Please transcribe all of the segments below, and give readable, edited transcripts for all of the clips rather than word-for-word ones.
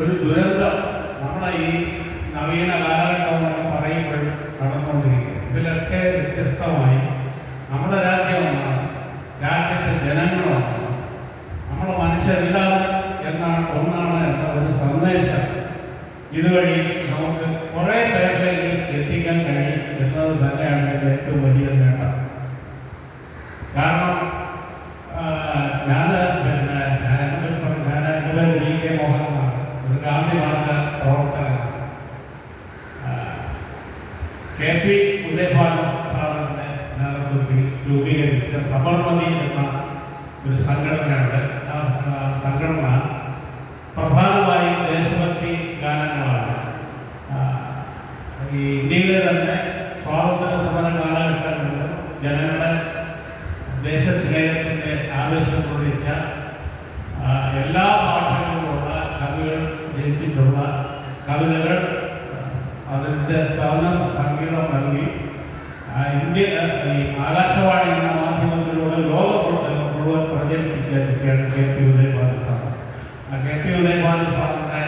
ഒരു ദുരന്തം നമ്മുടെ ഈ നവീന കാലഘട്ടം എന്നൊക്കെ പറയുമ്പോൾ നടന്നുകൊണ്ടിരിക്കും. ഇതിലൊക്കെ വ്യത്യസ്തമായി നമ്മുടെ രാജ്യം ഒന്നാണ്, രാജ്യത്തെ ജനങ്ങളൊന്നാണ്, നമ്മുടെ മനുഷ്യരെല്ലാവരും ഒന്നാണ് എന്ന ഒരു സന്ദേശം ഇതുവഴി നമുക്ക് കുറേ പേരിലേക്ക് എത്തിക്കാൻ കഴിയും എന്നത് തന്നെയാണ് എൻ്റെ ഏറ്റവും വലിയ നേട്ടം. കാരണം ഞാൻ എൻ്റെ പേര് വി കെ മോഹനാണ്, ഒരു ഗാന്ധി മാർഗ പ്രവർത്തകനാണ്. കെ പി ഉദയഭാനു സാറിൻ്റെ നേതൃത്വത്തിൽ രൂപീകരിച്ച സബർമതി എന്ന ഒരു സംഘടനയുണ്ട്. ആ സംഘടന പ്രധാനമായും ദേശഭക്തി ഗാനങ്ങളാണ്. ഈ ഇന്ത്യയിലെ തന്നെ സ്വാതന്ത്ര്യ സമര കാലഘട്ടങ്ങളിൽ ജനങ്ങളെ ദേശസ്നേഹത്തിൻ്റെ ആവേശം കൊള്ളിച്ച എല്ലാ ഭാഷകളിലുമുള്ള കവികൾ രചിച്ചിട്ടുള്ള കവിതകൾ അതിൻ്റെ സംഗീതം നൽകി ഈ ആകാശവാണി എന്ന മാധ്യമത്തിലൂടെ ലോകം മുഴുവൻ പ്രചരിപ്പിച്ച വ്യക്തിയാണ് K P Udayabhanu sir. K P Udayabhanu സാറിൻ്റെ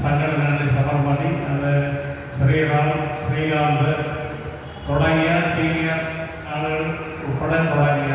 സംഘടനയുടെ സബർമതി, അത് ശ്രീകാന്ത് തുടങ്ങിയ സീനിയർ ആളുകൾ ഉൾപ്പെടെ തുടങ്ങിയ